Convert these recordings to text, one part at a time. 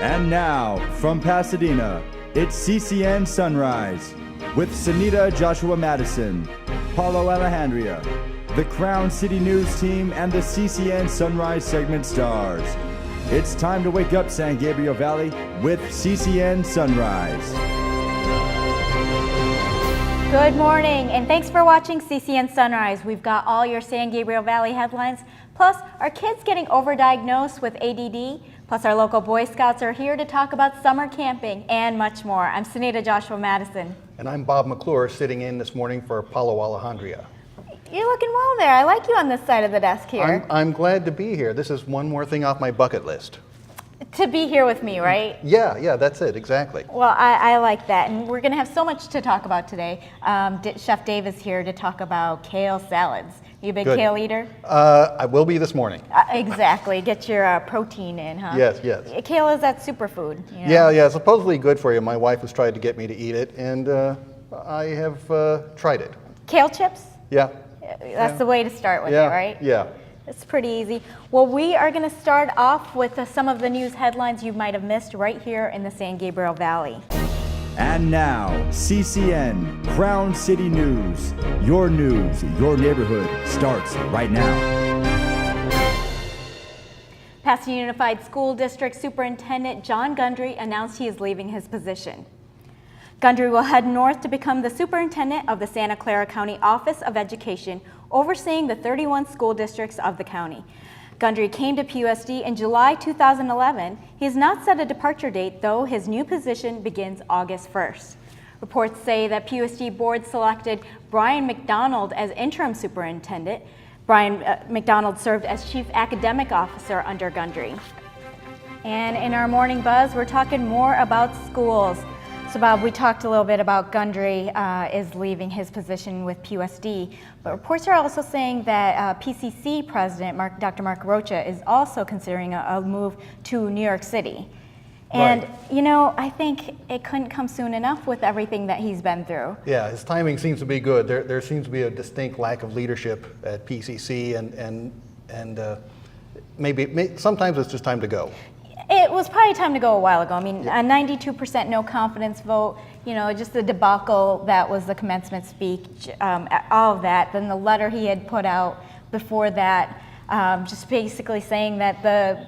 And now, from Pasadena, it's CCN Sunrise with Sehnita Joshua Mattison, Paulo Alejandria, the Crown City News team, and the CCN Sunrise segment stars. It's time to wake up, San Gabriel Valley, with CCN Sunrise. Good morning, and thanks for watching CCN Sunrise. We've got all your San Gabriel Valley headlines, plus our kids getting overdiagnosed with ADD, plus our local Boy Scouts are here to talk about summer camping and much more. I'm Sehnita Joshua Mattison. And I'm Bob McClure, sitting in this morning for Paulo Alejandria. You're looking well there. I like you on this side of the desk here. I'm glad to be here. This is one more thing off my bucket list. To be here with me, right? Yeah, that's it, exactly. Well, I like that, and we're going to have so much to talk about today. Chef Dave is here to talk about kale salads. You a big Good. kale eater? I will be this morning. Exactly. Get your protein in, huh? Yes. Kale is that superfood. You know? Yeah, supposedly good for you. My wife has tried to get me to eat it, and I have tried it. Kale chips? Yeah. That's the way to start with it, right? Yeah. It's pretty easy. Well, we are going to start off with some of the news headlines you might have missed right here in the San Gabriel Valley. And now, CCN, Crown City News. Your news, your neighborhood starts right now. Pasadena Unified School District Superintendent John Gundry announced he is leaving his position. Gundry will head north to become the superintendent of the Santa Clara County Office of Education, overseeing the 31 school districts of the county. Gundry came to PUSD in July 2011. He has not set a departure date, though his new position begins August 1st. Reports say that PUSD board selected Brian McDonald as interim superintendent. Brian McDonald served as chief academic officer under Gundry. And in our morning buzz, we're talking more about schools. So Bob, we talked a little bit about Gundry is leaving his position with PUSD, but reports are also saying that PCC president Dr. Mark Rocha is also considering a move to New York City. And, Right. you know, I think it couldn't come soon enough with everything that he's been through. Yeah, his timing seems to be good. There seems to be a distinct lack of leadership at PCC, and maybe sometimes it's just time to go. It was probably time to go a while ago. I mean, a 92% no confidence vote, you know, just the debacle that was the commencement speech, all of that. Then the letter he had put out before that, just basically saying that the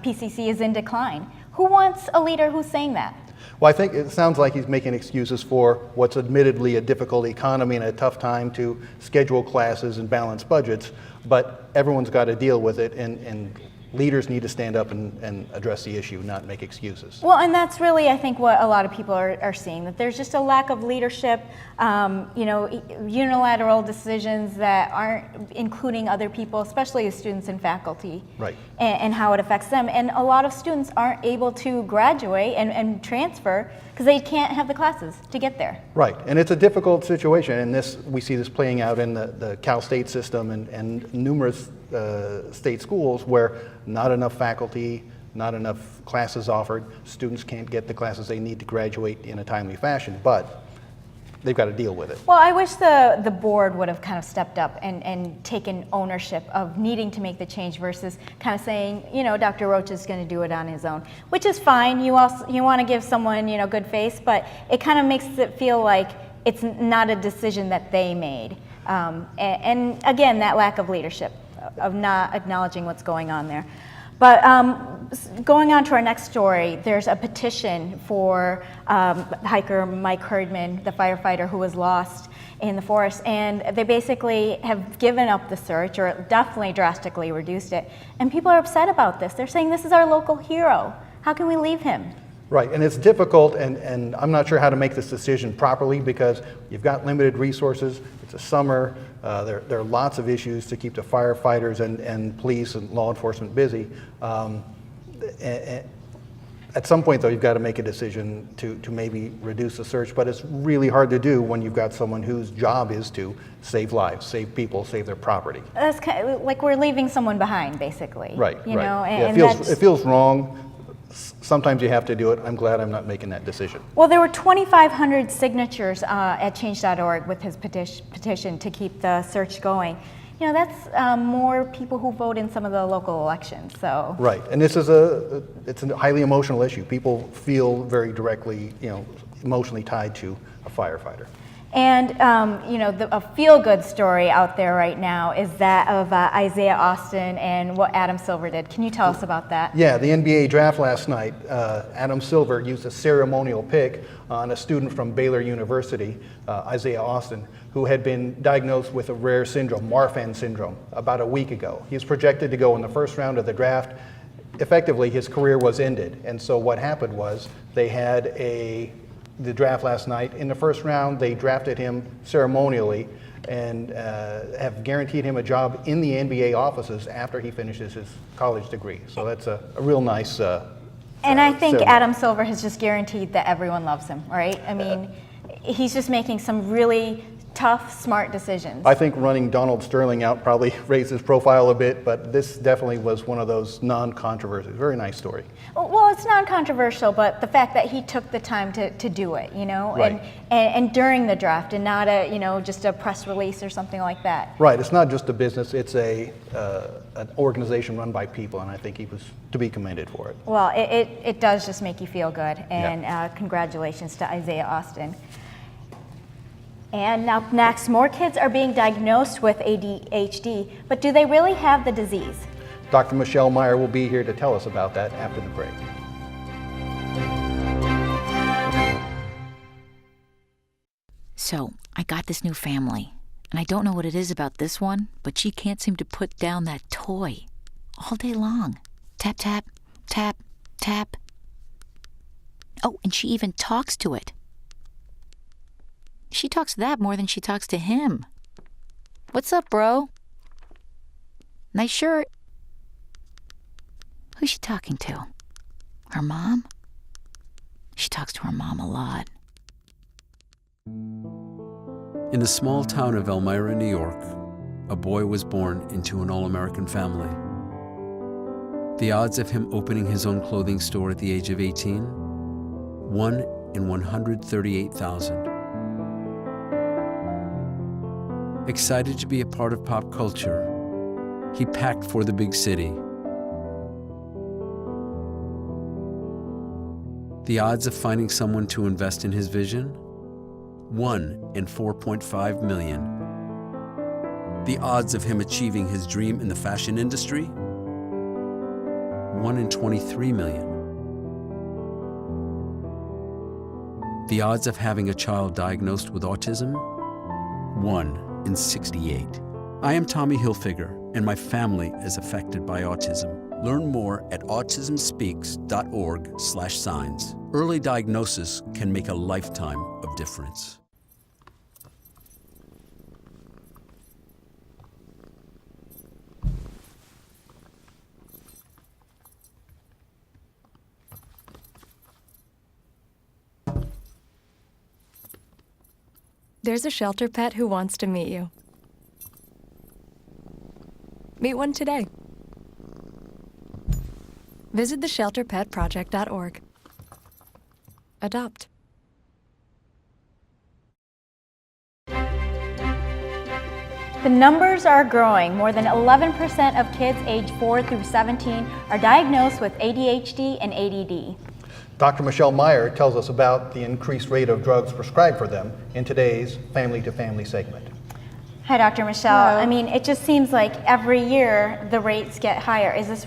PCC is in decline. Who wants a leader who's saying that? Well, I think it sounds like he's making excuses for what's admittedly a difficult economy and a tough time to schedule classes and balance budgets, but everyone's got to deal with it, and leaders need to stand up and address the issue, not make excuses. Well, and that's really, I think, what a lot of people are seeing, that there's just a lack of leadership, you know, unilateral decisions that aren't including other people, especially the students and faculty, Right. and how it affects them. And a lot of students aren't able to graduate and transfer because they can't have the classes to get there. Right, and it's a difficult situation, and we see this playing out in the Cal State system and numerous state schools where not enough faculty, not enough classes offered, students can't get the classes they need to graduate in a timely fashion, but they've got to deal with it. Well, I wish the board would have kind of stepped up and taken ownership of needing to make the change versus kind of saying, you know, Dr. Roach is going to do it on his own, which is fine. You want to give someone, you know, good face, but it kind of makes it feel like it's not a decision that they made. And again, that lack of leadership, of not acknowledging what's going on there. But going on to our next story, there's a petition for hiker Mike Herdman, the firefighter who was lost in the forest, and they basically have given up the search, or definitely drastically reduced it, and people are upset about this. They're saying this is our local hero. How can we leave him? Right, and it's difficult, and I'm not sure how to make this decision properly because you've got limited resources. It's a summer. There are lots of issues to keep the firefighters and police and law enforcement busy. At some point, though, you've got to make a decision to maybe reduce the search, but it's really hard to do when you've got someone whose job is to save lives, save people, save their property. That's kind of like we're leaving someone behind, basically. Right, you right. know, Yeah, and it feels wrong. Sometimes you have to do it. I'm glad I'm not making that decision. Well, there were 2,500 signatures at change.org with his petition to keep the search going. You know, that's more people who vote in some of the local elections, so. Right, and this is it's a highly emotional issue. People feel very directly, emotionally tied to a firefighter. And, you know, a feel-good story out there right now is that of Isaiah Austin and what Adam Silver did. Can you tell us about that? Yeah, the NBA draft last night, Adam Silver used a ceremonial pick on a student from Baylor University, Isaiah Austin, who had been diagnosed with a rare syndrome, Marfan syndrome, about a week ago. He was projected to go in the first round of the draft. Effectively, his career was ended. And so what happened was they had the draft last night. In the first round, they drafted him ceremonially and have guaranteed him a job in the NBA offices after he finishes his college degree. So that's a real nice and I think ceremony. Adam Silver has just guaranteed that everyone loves him, right? I mean, he's just making some really tough, smart decisions. I think running Donald Sterling out probably raised his profile a bit, but this definitely was one of those non-controversies. Very nice story. Well, it's non-controversial, but the fact that he took the time to do it, you know, Right. and during the draft, and not just a press release or something like that. Right, it's not just a business, it's an organization run by people, and I think he was to be commended for it. Well, it does just make you feel good, and congratulations to Isaiah Austin. And now next, more kids are being diagnosed with ADHD, but do they really have the disease? Dr. Michelle Meyer will be here to tell us about that after the break. So, I got this new family, and I don't know what it is about this one, but she can't seem to put down that toy all day long. Tap, tap, tap, tap. Oh, and she even talks to it. She talks to that more than she talks to him. What's up, bro? Nice shirt. Who's she talking to? Her mom? She talks to her mom a lot. In the small town of Elmira, New York, a boy was born into an all-American family. The odds of him opening his own clothing store at the age of 18? 1 in 138,000. Excited to be a part of pop culture, he packed for the big city. The odds of finding someone to invest in his vision? 1 in 4.5 million. The odds of him achieving his dream in the fashion industry? 1 in 23 million. The odds of having a child diagnosed with autism? 1 in 68. I am Tommy Hilfiger, and my family is affected by autism. Learn more at autismspeaks.org/signs. Early diagnosis can make a lifetime of difference. There's a shelter pet who wants to meet you. Meet one today. Visit theshelterpetproject.org. Adopt. The numbers are growing. More than 11% of kids aged 4 through 17 are diagnosed with ADHD and ADD. Dr. Michelle Meyer tells us about the increased rate of drugs prescribed for them in today's Family to Family segment. Hi, Dr. Michelle. Hello. I mean, it just seems like every year the rates get higher. Is this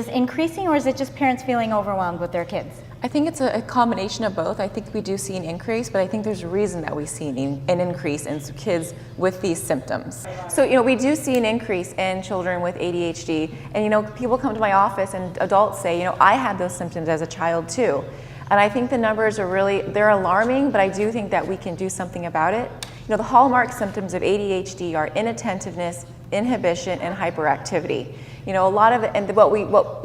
increasing, or is it just parents feeling overwhelmed with their kids? I think it's a combination of both. I think we do see an increase, but I think there's a reason that we see an increase in kids with these symptoms. So, we do see an increase in children with ADHD, and people come to my office and adults say, I had those symptoms as a child too. And I think the numbers are they're alarming, but I do think that we can do something about it. The hallmark symptoms of ADHD are inattentiveness, inhibition, and hyperactivity. A lot of it, and what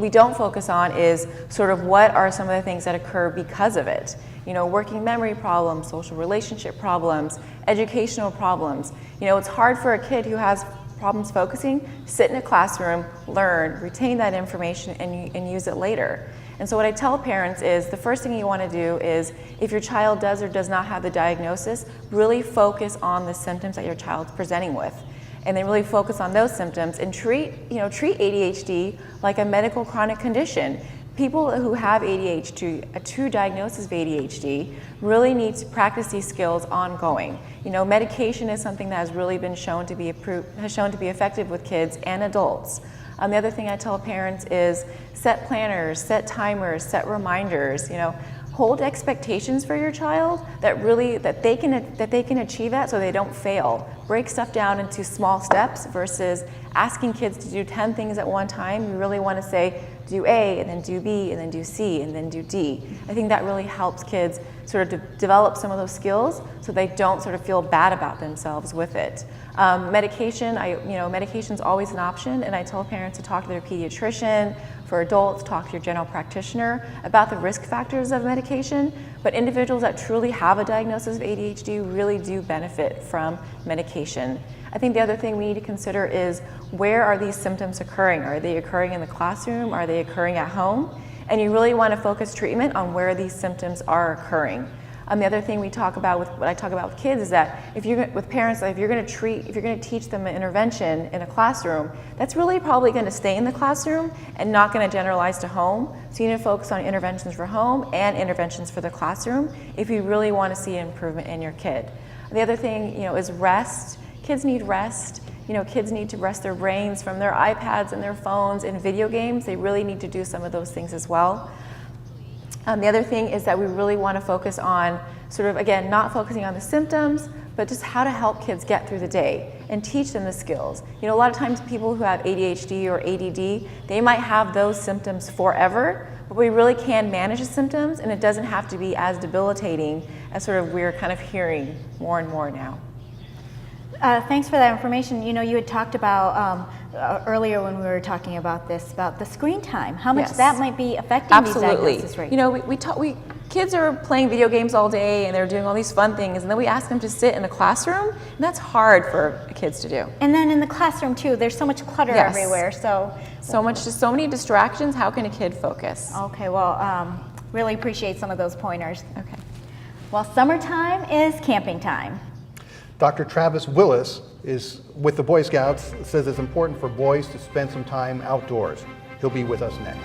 we don't focus on is sort of what are some of the things that occur because of it. Working memory problems, social relationship problems, educational problems. It's hard for a kid who has problems focusing, sit in a classroom, learn, retain that information, and use it later. And so what I tell parents is the first thing you want to do is, if your child does or does not have the diagnosis, really focus on the symptoms that your child's presenting with. and then really focus on those symptoms and treat ADHD like a medical chronic condition. People who have ADHD, a true diagnosis of ADHD, really need to practice these skills ongoing. Medication is something that has really been shown to be effective with kids and adults. The other thing I tell parents is set planners, set timers, set reminders. Hold expectations for your child that they can achieve that so they don't fail. Break stuff down into small steps versus asking kids to do 10 things at one time. You really want to say, do A, and then do B, and then do C, and then do D. I think that really helps kids sort of develop some of those skills so they don't sort of feel bad about themselves with it. Medication's always an option, and I tell parents to talk to their pediatrician. For adults, talk to your general practitioner about the risk factors of medication, but individuals that truly have a diagnosis of ADHD really do benefit from medication. I think the other thing we need to consider is where are these symptoms occurring? Are they occurring in the classroom? Are they occurring at home? And you really want to focus treatment on where these symptoms are occurring. The other thing what I talk about with kids is that if you're going to teach them an intervention in a classroom, that's really probably going to stay in the classroom and not going to generalize to home. So you need to focus on interventions for home and interventions for the classroom if you really want to see an improvement in your kid. The other thing, is rest. Kids need rest. Kids need to rest their brains from their iPads and their phones and video games. They really need to do some of those things as well. The other thing is that we really want to focus on sort of, again, not focusing on the symptoms, but just how to help kids get through the day and teach them the skills. A lot of times people who have ADHD or ADD, they might have those symptoms forever, but we really can manage the symptoms, and it doesn't have to be as debilitating as sort of we're kind of hearing more and more now. Thanks for that information. You had talked about earlier when we were talking about this, about the screen time, how much that might be affecting these diagnosis rates. Kids are playing video games all day and they're doing all these fun things, and then we ask them to sit in a classroom, and that's hard for kids to do. And then in the classroom too, there's so much clutter everywhere. So many distractions. How can a kid focus? Okay, well, really appreciate some of those pointers. Okay. Well, summertime is camping time. Dr. Travis Willis is with the Boy Scouts, says it's important for boys to spend some time outdoors. He'll be with us next.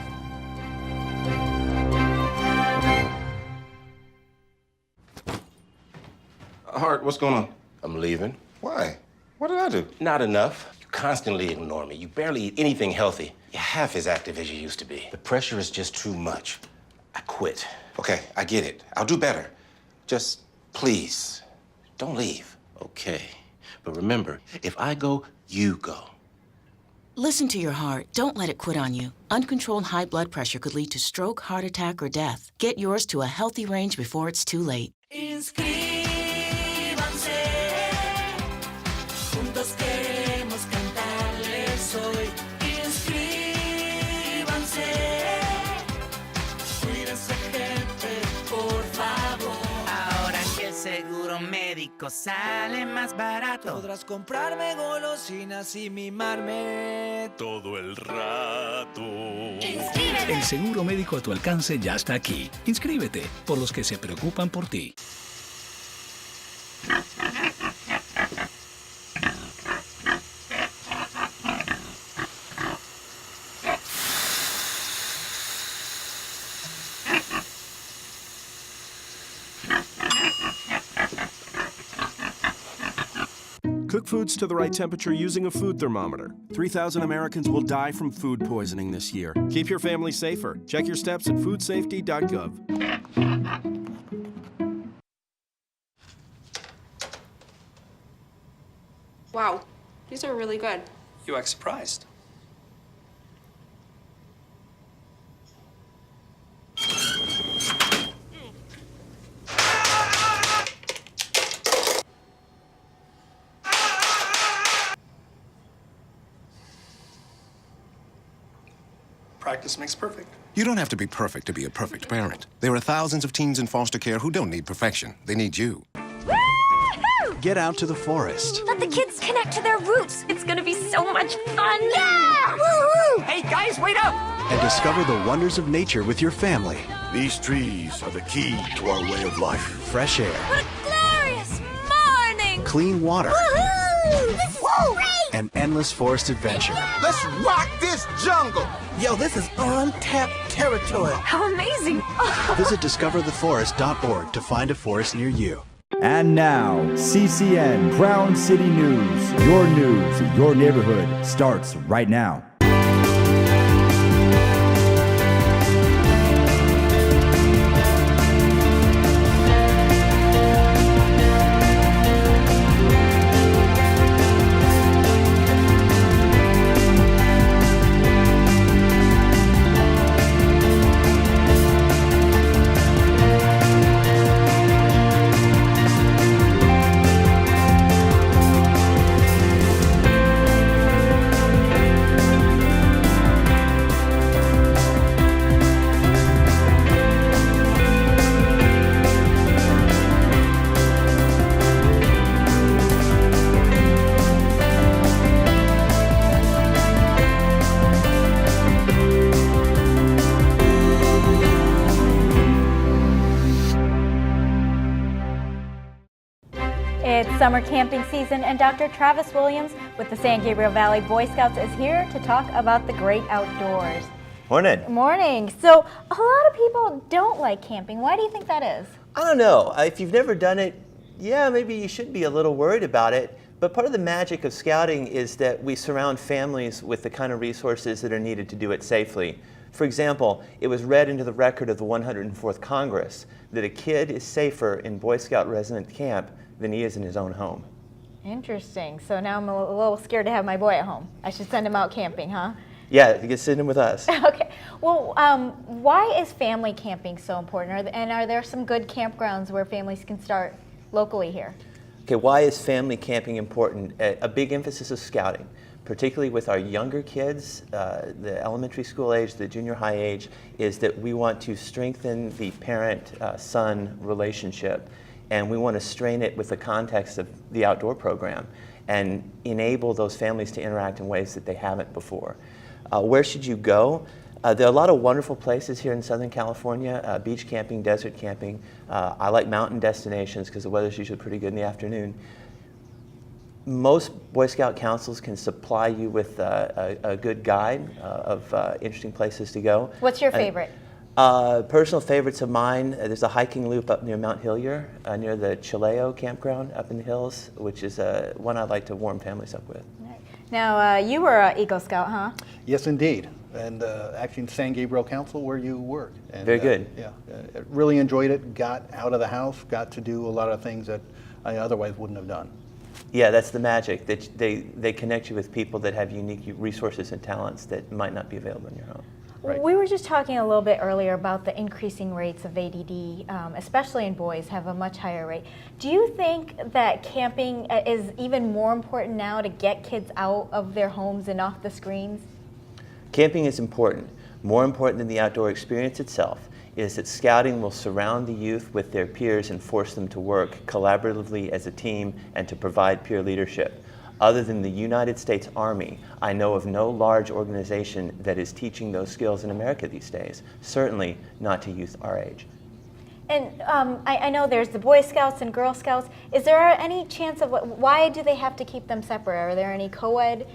Hart, what's going on? I'm leaving. Why? What did I do? Not enough. You constantly ignore me. You barely eat anything healthy. You're half as active as you used to be. The pressure is just too much. I quit. Okay, I get it. I'll do better. Just please, don't leave. Okay. But remember, if I go, you go. Listen to your heart. Don't let it quit on you. Uncontrolled high blood pressure could lead to stroke, heart attack, or death. Get yours to a healthy range before it's too late. Juntos queremos cantarles hoy. Inscríbanse. Cuídense, gente, por favor. Ahora que el seguro médico sale más barato, podrás comprarme golosinas y mimarme todo el rato. ¡Inscríbete! El seguro médico a tu alcance ya está aquí. Inscríbete, por los que se preocupan por ti. Cook foods to the right temperature using a food thermometer. 3,000 Americans will die from food poisoning this year. Keep your family safer. Check your steps at foodsafety.gov. Wow, these are really good. You act surprised. Practice makes perfect. You don't have to be perfect to be a perfect parent. There are thousands of teens in foster care who don't need perfection. They need you. Woo-hoo! Get out to the forest. Let the kids connect to their roots. It's gonna be so much fun. Yeah! Woo-hoo! Hey, guys, wait up! And discover the wonders of nature with your family. These trees are the key to our way of life. Fresh air. What a glorious morning! Clean water. Woo-hoo! This is great! and endless forest adventure. Let's rock this jungle! Yo, this is untapped territory. How amazing! Visit discovertheforest.org to find a forest near you. And now, CCN Crown City News. Your neighborhood starts right now. It's summer camping season, and Dr. Travis Williams with the San Gabriel Valley Boy Scouts is here to talk about the great outdoors. Morning. Morning. So, a lot of people don't like camping. Why do you think that is? I don't know. If you've never done it, yeah, maybe you should be a little worried about it. But part of the magic of scouting is that we surround families with the kind of resources that are needed to do it safely. For example, it was read into the record of the 104th Congress that a kid is safer in Boy Scout resident camp than he is in his own home. Interesting. So now I'm a little scared to have my boy at home. I should send him out camping, huh? Yeah, you can send him with us. Okay. Well, why is family camping so important? And are there some good campgrounds where families can start locally here? Okay, why is family camping important? A big emphasis of scouting, particularly with our younger kids, the elementary school age, the junior high age, is that we want to strengthen the parent-son relationship. And we want to strain it with the context of the outdoor program and enable those families to interact in ways that they haven't before. Where should you go? There are a lot of wonderful places here in Southern California, beach camping, desert camping. I like mountain destinations because the weather's usually pretty good in the afternoon. Most Boy Scout councils can supply you with a good guide of interesting places to go. What's your favorite? Personal favorites of mine, there's a hiking loop up near Mount Hillier, near the Chileo campground up in the hills, which is one I'd like to warm families up with. Now, you were an Eagle Scout, huh? Yes, indeed. And actually in San Gabriel Council where you work. And, very good. Yeah, really enjoyed it, got out of the house, got to do a lot of things that I otherwise wouldn't have done. Yeah, that's the magic. They connect you with people that have unique resources and talents that might not be available in your home. Right. We were just talking a little bit earlier about the increasing rates of ADD, especially in boys, have a much higher rate. Do you think that camping is even more important now to get kids out of their homes and off the screens? Camping is important. More important than the outdoor experience itself is that scouting will surround the youth with their peers and force them to work collaboratively as a team and to provide peer leadership. Other than the United States Army, I know of no large organization that is teaching those skills in America these days, certainly not to youth our age. And I know there's the Boy Scouts and Girl Scouts. Is there any chance of, why do they have to keep them separate? Are there any co-ed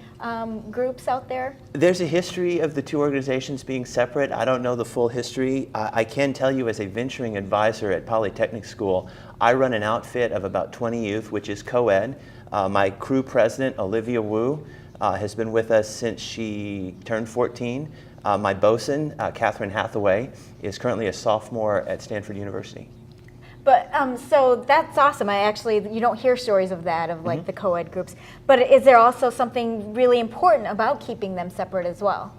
groups out there? There's a history of the two organizations being separate. I don't know the full history. I can tell you as a venturing advisor at Polytechnic School, I run an outfit of about 20 youth, which is co-ed. My crew president, Olivia Wu, has been with us since she turned 14. My bosun, Catherine Hathaway, is currently a sophomore at Stanford University. But so that's awesome. You don't hear stories of that, of like the co-ed groups. But is there also something really important about keeping them separate as well?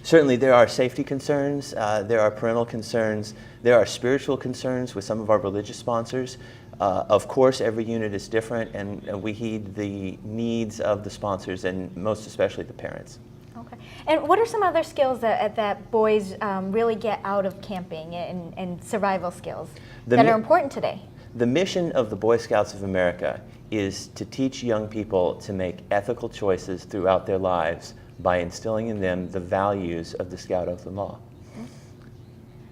Certainly there are safety concerns, there are parental concerns, there are spiritual concerns with some of our religious sponsors. Of course, every unit is different, and we heed the needs of the sponsors and most especially the parents. Okay. And what are some other skills that boys really get out of camping and survival skills that are important today? The mission of the Boy Scouts of America is to teach young people to make ethical choices throughout their lives by instilling in them the values of the Scout Oath and Law.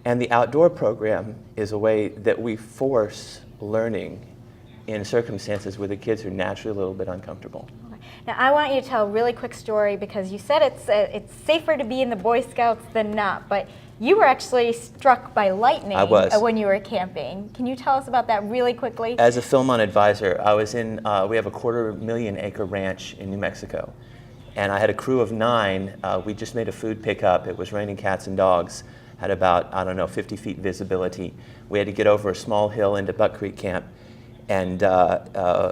And the outdoor program is a way that we force learning in circumstances where the kids are naturally a little bit uncomfortable. Now, I want you to tell a really quick story because you said it's safer to be in the Boy Scouts than not, but you were actually struck by lightning when you were camping. Can you tell us about that really quickly? As a Philmont advisor, I was in, we have a 250,000-acre ranch in New Mexico. And I had a crew of 9. We just made a food pickup. It was raining cats and dogs. Had about, 50 feet visibility. We had to get over a small hill into Buck Creek Camp. And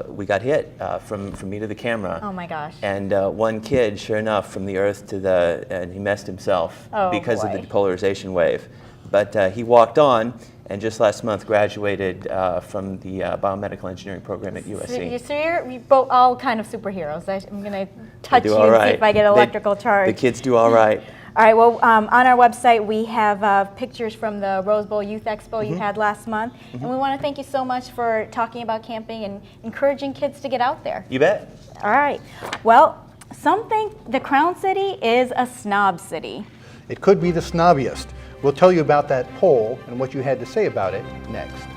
we got hit from me to the camera. Oh my gosh. And one kid, sure enough, from the earth to and he messed himself because of the depolarization wave. But he walked on, and just last month graduated from the biomedical engineering program at USC. So you're both all kind of superheroes. I'm going to touch you and see if I get electrical charge. The kids do all right. All right, well, on our website, we have pictures from the Rose Bowl Youth Expo you had last month. And we want to thank you so much for talking about camping and encouraging kids to get out there. You bet. All right. Well, some think the Crown City is a snob city. It could be the snobbiest. We'll tell you about that poll and what you had to say about it next.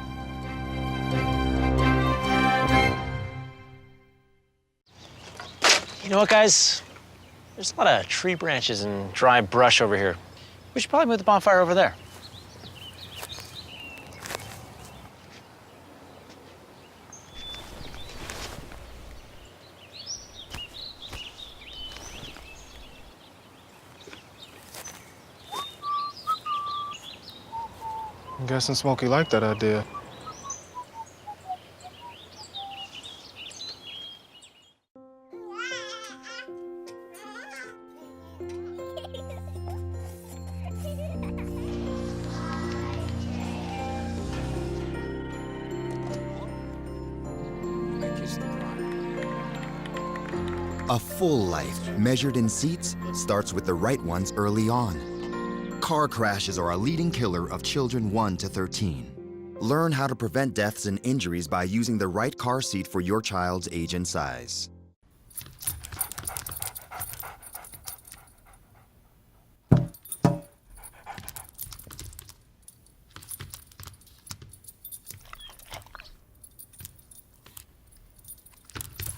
You know what, guys? There's a lot of tree branches and dry brush over here. We should probably move the bonfire over there. I'm guessing Smokey liked that idea. A full life, measured in seats, starts with the right ones early on. Car crashes are a leading killer of children 1 to 13. Learn how to prevent deaths and injuries by using the right car seat for your child's age and size.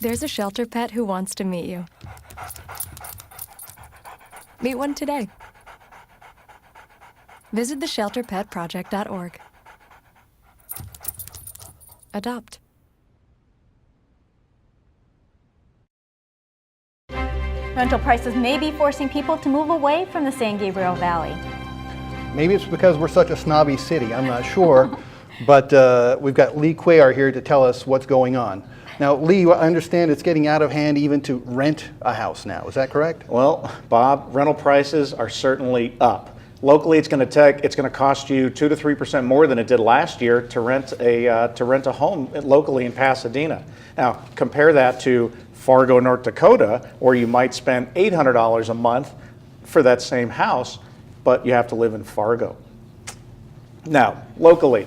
There's a shelter pet who wants to meet you. Meet one today. Visit theshelterpetproject.org. Adopt. Rental prices may be forcing people to move away from the San Gabriel Valley. Maybe it's because we're such a snobby city, I'm not sure. But we've got Lee Cuellar here to tell us what's going on. Now, Lee, I understand it's getting out of hand even to rent a house now. Is that correct? Well, Bob, rental prices are certainly up. Locally, it's going to cost you 2 to 3% more than it did last year to rent a home locally in Pasadena. Now, compare that to Fargo, North Dakota, where you might spend $800 a month for that same house, but you have to live in Fargo. Now, locally,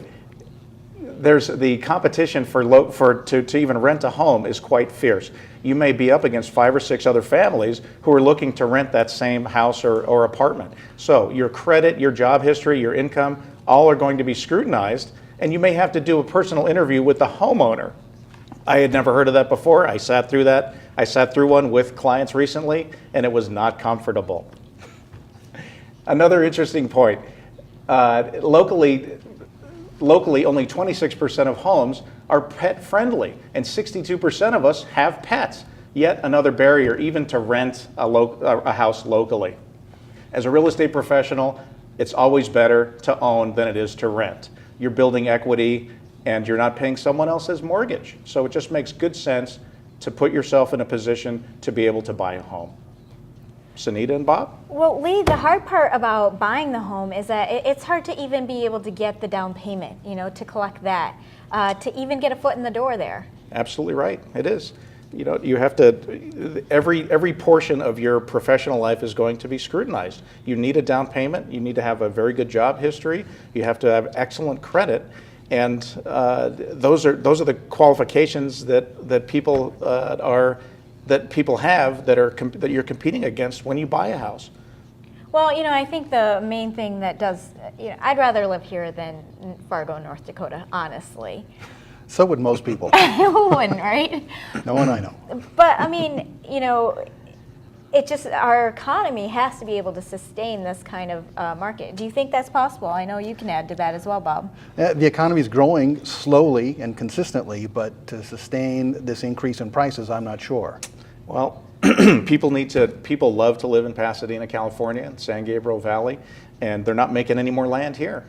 there's the competition to even rent a home is quite fierce. You may be up against 5 or 6 other families who are looking to rent that same house or apartment. So your credit, your job history, your income, all are going to be scrutinized, and you may have to do a personal interview with the homeowner. I had never heard of that before. I sat through that. I sat through one with clients recently, and it was not comfortable. Another interesting point, locally, only 26% of homes are pet friendly, and 62% of us have pets. Yet another barrier even to rent a house locally. As a real estate professional, it's always better to own than it is to rent. You're building equity and you're not paying someone else's mortgage. So it just makes good sense to put yourself in a position to be able to buy a home. Sehnita and Bob? Well, Lee, the hard part about buying the home is that it's hard to even be able to get the down payment, to collect that, to even get a foot in the door there. Absolutely right, it is. You have to, every portion of your professional life is going to be scrutinized. You need a down payment, you need to have a very good job history, you have to have excellent credit, and those are the qualifications that people have that you're competing against when you buy a house. Well, I think the main thing that does, I'd rather live here than Fargo, North Dakota, honestly. So would most people. Who wouldn't, right? No one I know. But I mean, you know, it just, our economy has to be able to sustain this kind of market. Do you think that's possible? I know you can add to that as well, Bob. The economy is growing slowly and consistently, but to sustain this increase in prices, I'm not sure. Well, people love to live in Pasadena, California, and San Gabriel Valley, and they're not making any more land here.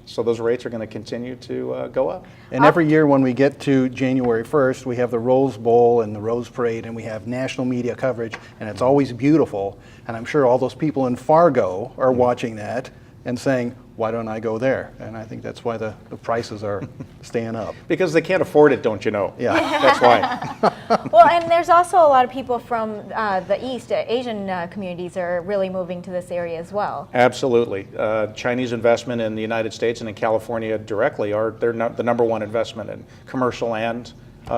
So those rates are going to continue to go up. And every year when we get to January 1st, we have the Rose Bowl and the Rose Parade, and we have national media coverage, and it's always beautiful. And I'm sure all those people in Fargo are watching that and saying, why don't I go there? And I think that's why the prices are staying up. Because they can't afford it, don't you know? Yeah. That's why. Well, and there's also a lot of people from the East, Asian communities are really moving to this area as well. Absolutely. Chinese investment in the United States and in California directly they're the number one investment in commercial and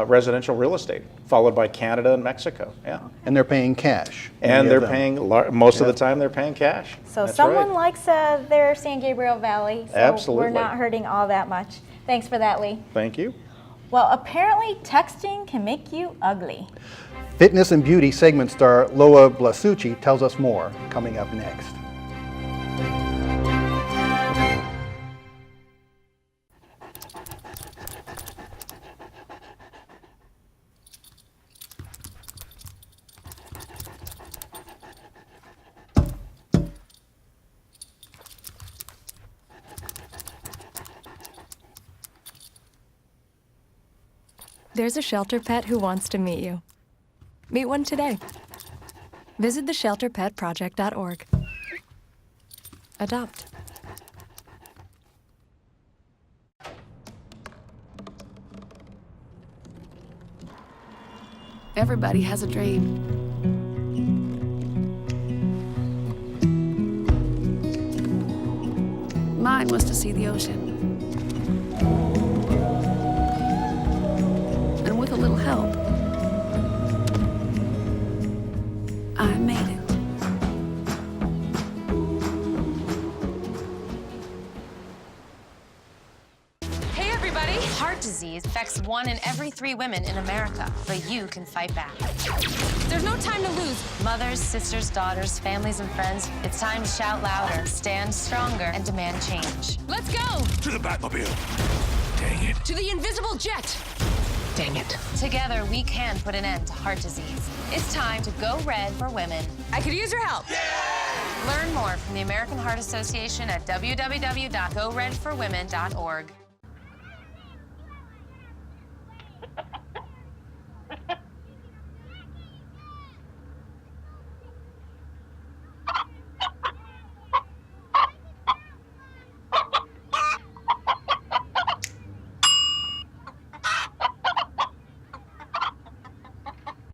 residential real estate, followed by Canada and Mexico. Yeah. And they're paying cash. And they're paying, most of the time they're paying cash. So That's someone right. likes their San Gabriel Valley, so Absolutely. we're not hurting all that much. Thanks for that, Lee. Thank you. Well, apparently texting can make you ugly. Fitness and beauty segment star Loa Blasucci tells us more, coming up next. There's a shelter pet who wants to meet you. Meet one today. Visit theshelterpetproject.org. Adopt. Everybody has a dream. Mine was to see the ocean. And with a little help, I made it. Hey everybody! Heart disease affects 1 in every 3 women in America, but you can fight back. There's no time to lose. Mothers, sisters, daughters, families, and friends, it's time to shout louder, stand stronger, and demand change. Let's go! To the Batmobile. Dang it. To the invisible jet. Dang it. Together, we can put an end to heart disease. It's time to go red for women. I could use your help. Learn more from the American Heart Association at www.goredforwomen.org.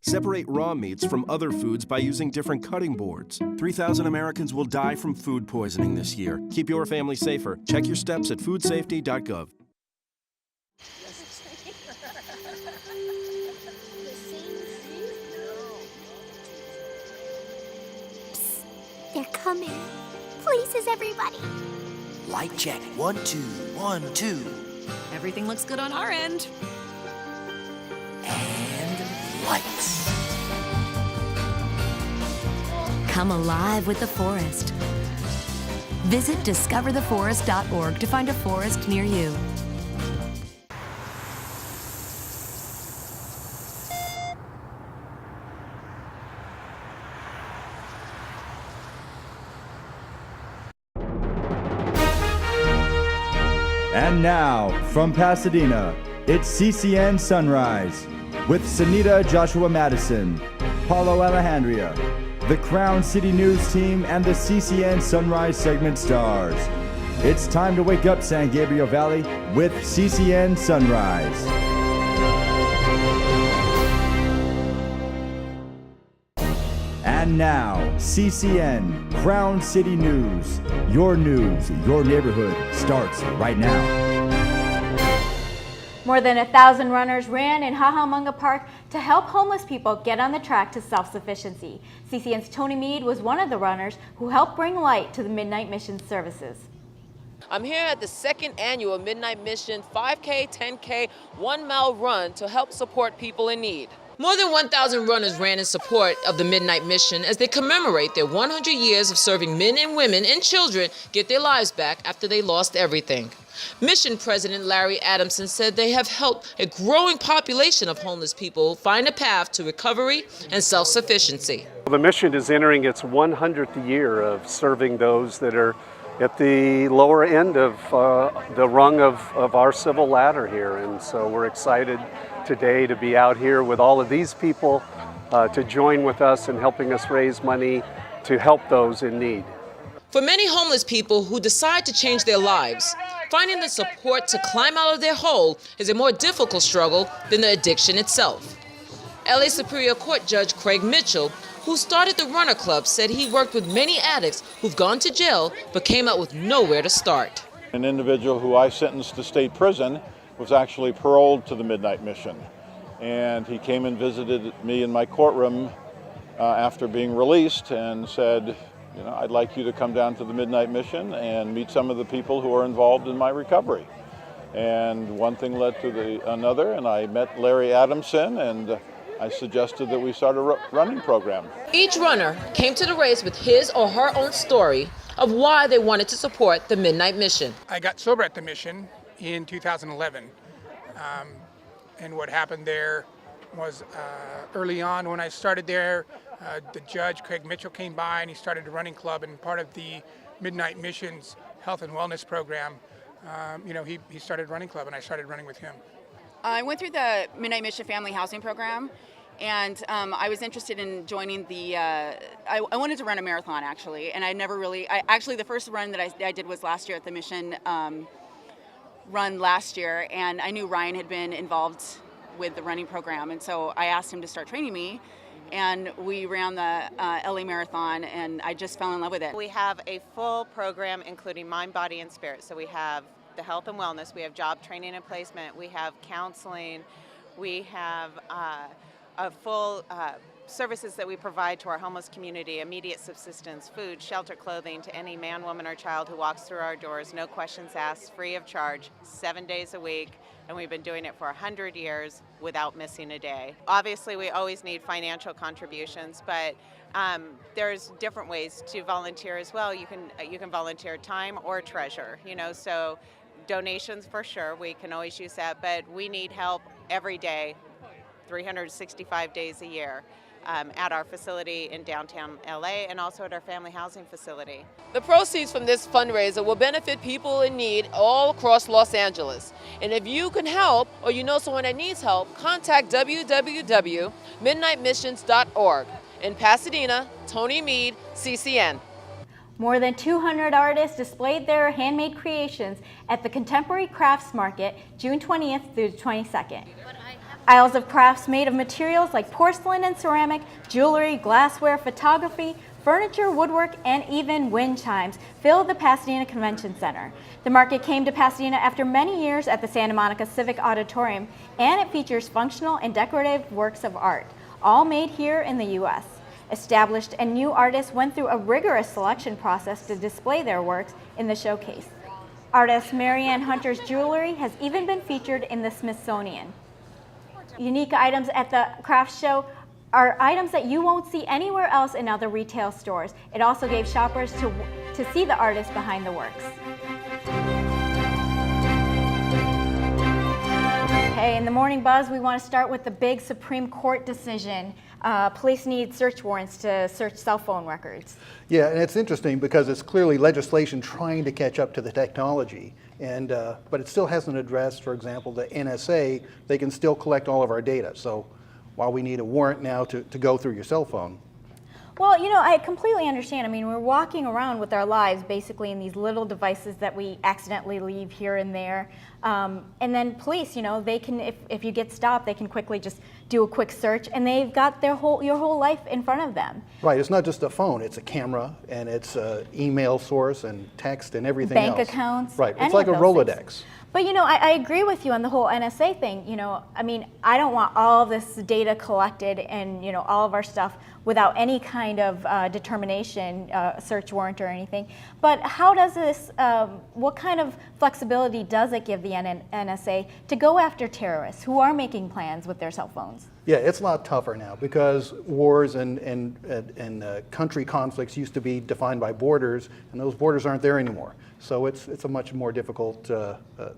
Separate raw meats from other foods by using different cutting boards. 3,000 Americans will die from food poisoning this year. Keep your family safer. Check your steps at foodsafety.gov. They're coming. Places, everybody. Light check. 1, 2, 1, 2. Everything looks good on our end. And lights. Come alive with the forest. Visit discovertheforest.org to find a forest near you. And now, from Pasadena, it's CCN Sunrise with Sehnita Joshua Mattison, Paulo Alejandria, the Crown City News Team, and the CCN Sunrise segment stars. It's time to wake up, San Gabriel Valley, with CCN Sunrise. And now, CCN, Crown City News. Your news, your neighborhood starts right now. More than 1,000 runners ran in Hahamunga Park to help homeless people get on the track to self-sufficiency. CCN's Tony Mead was one of the runners who helped bring light to the Midnight Mission services. I'm here at the second annual Midnight Mission 5K, 10K, 1 mile run to help support people in need. More than 1,000 runners ran in support of the Midnight Mission as they commemorate their 100 years of serving men and women and children get their lives back after they lost everything. Mission President Larry Adamson said they have helped a growing population of homeless people find a path to recovery and self-sufficiency. The mission is entering its 100th year of serving those that are at the lower end of the rung of our civil ladder here. And so we're excited today to be out here with all of these people to join with us in helping us raise money to help those in need. For many homeless people who decide to change their lives, finding the support to climb out of their hole is a more difficult struggle than the addiction itself. LA Superior Court Judge Craig Mitchell, who started the Runner Club, said he worked with many addicts who've gone to jail but came out with nowhere to start. An individual who I sentenced to state prison was actually paroled to the Midnight Mission. And he came and visited me in my courtroom after being released and said, you know, I'd like you to come down to the Midnight Mission and meet some of the people who are involved in my recovery. And one thing led to another, and I met Larry Adamson, and I suggested that we start a running program. Each runner came to the race with his or her own story of why they wanted to support the Midnight Mission. I got sober at the mission in 2011. And what happened there was early on when I started there, the judge, Craig Mitchell, came by and he started a running club, and part of the Midnight Mission's health and wellness program, he started a running club and I started running with him. I went through the Midnight Mission Family Housing Program, and I was interested in joining the, I wanted to run a marathon actually, and I never really, actually the first run that I did was last year at the Mission run last year, and I knew Ryan had been involved with the running program, and so I asked him to start training me, and we ran the LA Marathon, and I just fell in love with it. We have a full program including mind, body, and spirit. So we have the health and wellness, we have job training and placement, we have counseling, we have a full services that we provide to our homeless community, immediate subsistence, food, shelter, clothing to any man, woman, or child who walks through our doors, no questions asked, free of charge, 7 days a week, and we've been doing it for 100 years without missing a day. Obviously, we always need financial contributions, but there's different ways to volunteer as well. You can volunteer time or treasure, so donations for sure, we can always use that, but we need help every day, 365 days a year. At our facility in downtown LA and also at our family housing facility. The proceeds from this fundraiser will benefit people in need all across Los Angeles. And if you can help or you know someone that needs help, contact www.midnightmissions.org. In Pasadena, Tony Mead, CCN. More than 200 artists displayed their handmade creations at the Contemporary Crafts Market, June 20th through the 22nd. Aisles of crafts made of materials like porcelain and ceramic, jewelry, glassware, photography, furniture, woodwork, and even wind chimes filled the Pasadena Convention Center. The market came to Pasadena after many years at the Santa Monica Civic Auditorium, and it features functional and decorative works of art, all made here in the U.S. Established and new artists went through a rigorous selection process to display their works in the showcase. Artist Marianne Hunter's jewelry has even been featured in the Smithsonian. Unique items at the craft show are items that you won't see anywhere else in other retail stores. It also gave shoppers to see the artists behind the works. Okay, in the morning buzz, we want to start with the big Supreme Court decision. Police need search warrants to search cell phone records. Yeah, and it's interesting because it's clearly legislation trying to catch up to the technology. And, but it still hasn't addressed, for example, the NSA. They can still collect all of our data. So while we need a warrant now to go through your cell phone. Well, I completely understand. I mean, we're walking around with our lives basically in these little devices that we accidentally leave here and there. And then police, they can, if you get stopped, they can quickly just do a quick search, and they've got your whole life in front of them. Right, it's not just a phone, it's a camera, and it's an email source and text and everything else. Bank accounts. Right, it's like a Rolodex. But I agree with you on the whole NSA thing. I mean, I don't want all this data collected and all of our stuff without any kind of determination, search warrant or anything. But how does this? What kind of flexibility does it give the NSA to go after terrorists who are making plans with their cell phones? Yeah, it's a lot tougher now because wars and country conflicts used to be defined by borders, and those borders aren't there anymore. So it's a much more difficult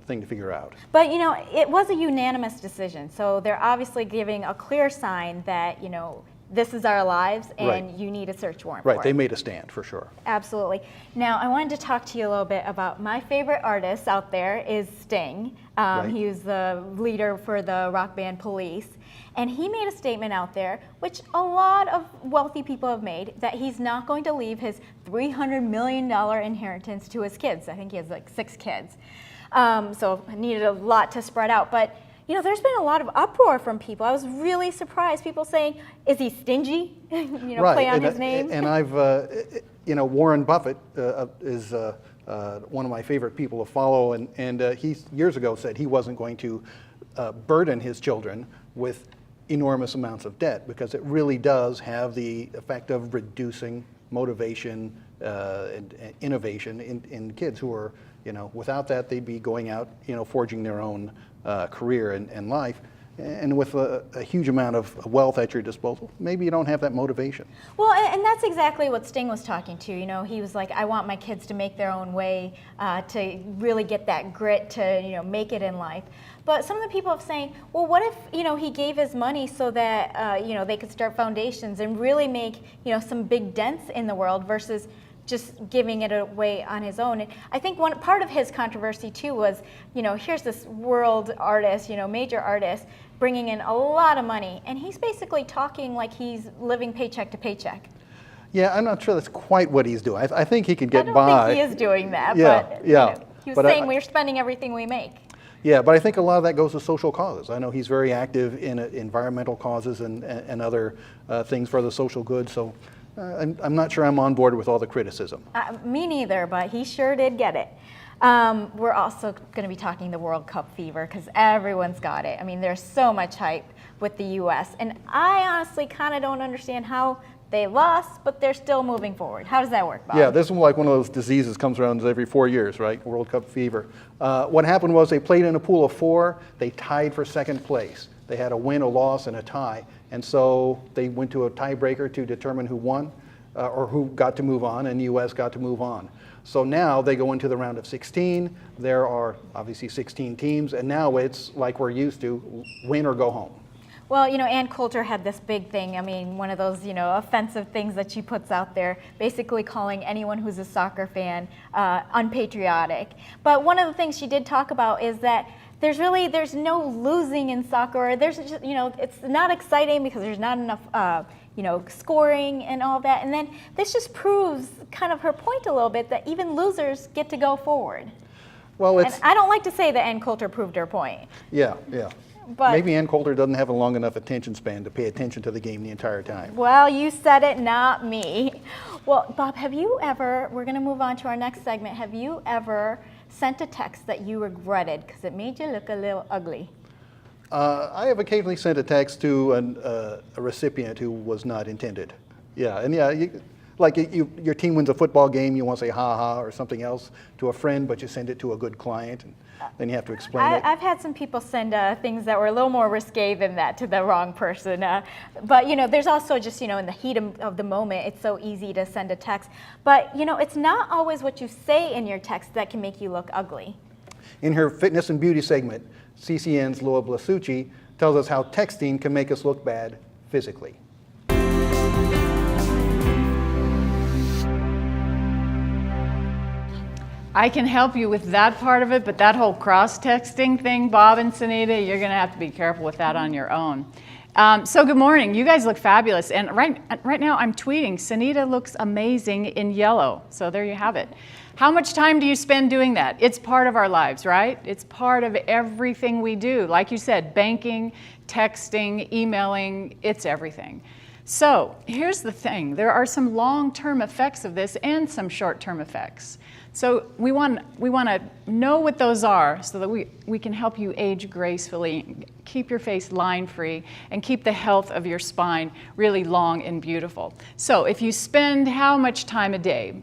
thing to figure out. But it was a unanimous decision, so they're obviously giving a clear sign that this is our lives, and Right. you need a search warrant Right, for they it. made a stand for sure. Absolutely. Now, I wanted to talk to you a little bit about my favorite artist out there is Sting. Right. He was the leader for the rock band Police. And he made a statement out there, which a lot of wealthy people have made, that he's not going to leave his $300 million inheritance to his kids. I think he has like 6 kids. So it needed a lot to spread out. But there's been a lot of uproar from people. I was really surprised. People saying, "Is he stingy?" Right. Play on his name. And I've, Warren Buffett is one of my favorite people to follow, and he years ago said he wasn't going to burden his children with enormous amounts of debt because it really does have the effect of reducing motivation and innovation in kids who are, without that they'd be going out, forging their own career and life. And with a huge amount of wealth at your disposal, maybe you don't have that motivation. Well, and that's exactly what Sting was talking to. He was like, I want my kids to make their own way, to really get that grit to, make it in life. But some of the people are saying, well, what if, he gave his money so that, they could start foundations and really make, some big dents in the world versus just giving it away on his own. And I think one part of his controversy too was, here's this world artist, major artist, bringing in a lot of money, and he's basically talking like he's living paycheck to paycheck. Yeah, I'm not sure that's quite what he's doing. I think he can get I don't by. think he is doing that, Yeah, but yeah. he was But saying we're spending everything we make. Yeah, but I think a lot of that goes to social causes. I know he's very active in environmental causes and other things for the social good, so I'm not sure I'm on board with all the criticism. Me neither, but he sure did get it. We're also going to be talking the World Cup fever because everyone's got it. I mean, there's so much hype with the U.S., and I honestly kind of don't understand how they lost, but they're still moving forward. How does that work, Bob? Yeah, this is like one of those diseases comes around every 4 years, right? World Cup fever. What happened was they played in a pool of 4. They tied for second place. They had a win, a loss, and a tie. And so they went to a tiebreaker to determine who won or who got to move on, and the U.S. got to move on. So now they go into the round of 16. There are obviously 16 teams, and now it's like we're used to, win or go home. Well, Ann Coulter had this big thing. I mean, one of those, offensive things that she puts out there, basically calling anyone who's a soccer fan unpatriotic. But one of the things she did talk about is that there's no losing in soccer. There's just, it's not exciting because there's not enough, scoring and all that. And then this just proves kind of her point a little bit that even losers get to go forward. Well, and I don't like to say that Ann Coulter proved her point. Yeah, yeah. But maybe Ann Coulter doesn't have a long enough attention span to pay attention to the game the entire time. Well, you said it, not me. Well, Bob, we're going to move on to our next segment. Have you ever sent a text that you regretted because it made you look a little ugly? I have occasionally sent a text to a recipient who was not intended. Yeah, and yeah, your team wins a football game, you want to say ha-ha or something else to a friend, but you send it to a good client, and then you have to explain it. I've had some people send things that were a little more risque than that to the wrong person. But, there's also just, in the heat of the moment, it's so easy to send a text. But, it's not always what you say in your text that can make you look ugly. In her fitness and beauty segment, CCN's Loa Blasucci tells us how texting can make us look bad physically. I can help you with that part of it, but that whole cross-texting thing, Bob and Sehnita, you're going to have to be careful with that on your own. So good morning. You guys look fabulous. And right now I'm tweeting, Sehnita looks amazing in yellow. So there you have it. How much time do you spend doing that? It's part of our lives, right? It's part of everything we do. Like you said, banking, texting, emailing, it's everything. So here's the thing. There are some long-term effects of this and some short-term effects. So we want to know what those are so that we can help you age gracefully, keep your face line-free, and keep the health of your spine really long and beautiful. So if you spend how much time a day,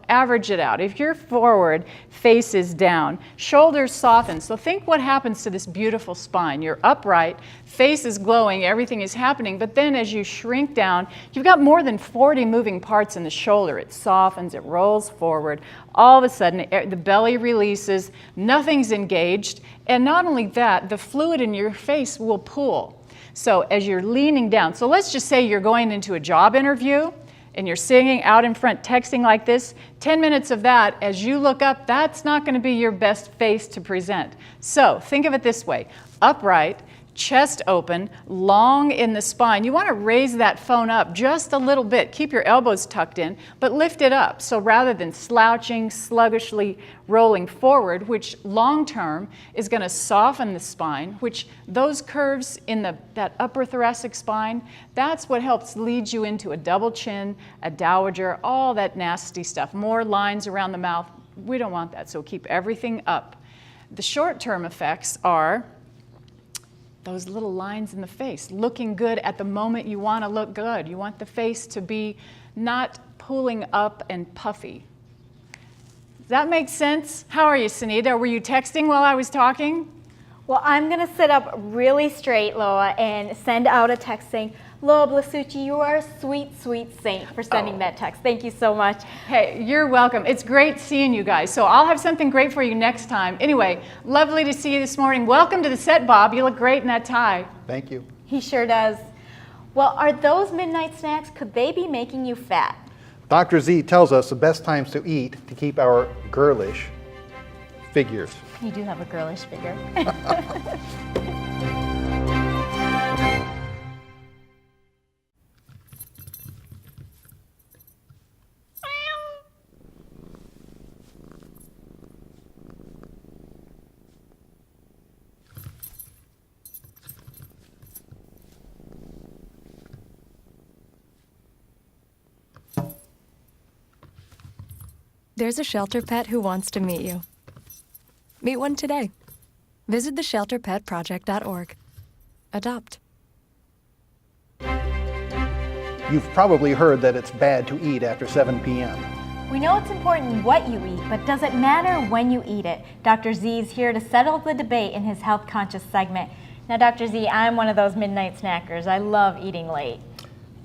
average it out. If you're forward, face is down, shoulders soften. So think what happens to this beautiful spine. You're upright, face is glowing, everything is happening, but then as you shrink down, you've got more than 40 moving parts in the shoulder. It softens, it rolls forward. All of a sudden, the belly releases, nothing's engaged, and not only that, the fluid in your face will pool. So as you're leaning down, so let's just say you're going into a job interview, and you're sitting out in front texting like this, 10 minutes of that, as you look up, that's not going to be your best face to present. So think of it this way, upright, chest open, long in the spine. You want to raise that phone up just a little bit. Keep your elbows tucked in, but lift it up. So rather than slouching, sluggishly rolling forward, which long term is going to soften the spine, which those curves in that upper thoracic spine, that's what helps lead you into a double chin, a dowager, all that nasty stuff. More lines around the mouth. We don't want that, so keep everything up. The short-term effects are those little lines in the face, looking good at the moment you want to look good. You want the face to be not pulling up and puffy. Does that make sense? How are you, Sehnita? Were you texting while I was talking? Well, I'm going to sit up really straight, Loa, and send out a text saying, Loa Blasucci, you are a sweet, sweet saint for sending that text. Thank you so much. Hey, you're welcome. It's great seeing you guys. So I'll have something great for you next time. Anyway, lovely to see you this morning. Welcome to the set, Bob. You look great in that tie. Thank you. He sure does. Well, are those midnight snacks, could they be making you fat? Dr. Z tells us the best times to eat to keep our girlish figures. You do have a girlish figure. There's a shelter pet who wants to meet you. Meet one today. Visit theshelterpetproject.org. Adopt. You've probably heard that it's bad to eat after 7 p.m. We know it's important what you eat, but does it matter when you eat it? Dr. Z is here to settle the debate in his Health Conscious segment. Now, Dr. Z, I'm one of those midnight snackers. I love eating late.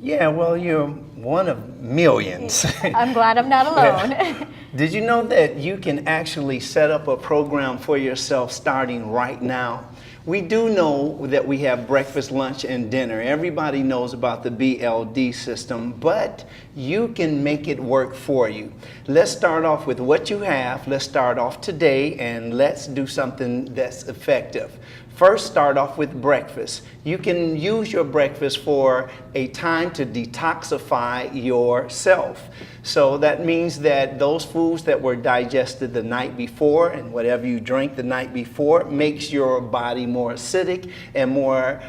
Yeah, well, you're one of millions. I'm glad I'm not alone. Yeah. Did you know that you can actually set up a program for yourself starting right now? We do know that we have breakfast, lunch, and dinner. Everybody knows about the BLD system, but you can make it work for you. Let's start off with what you have. Let's start off today, and let's do something that's effective. First, start off with breakfast. You can use your breakfast for a time to detoxify yourself. So that means that those foods that were digested the night before and whatever you drank the night before makes your body more acidic and more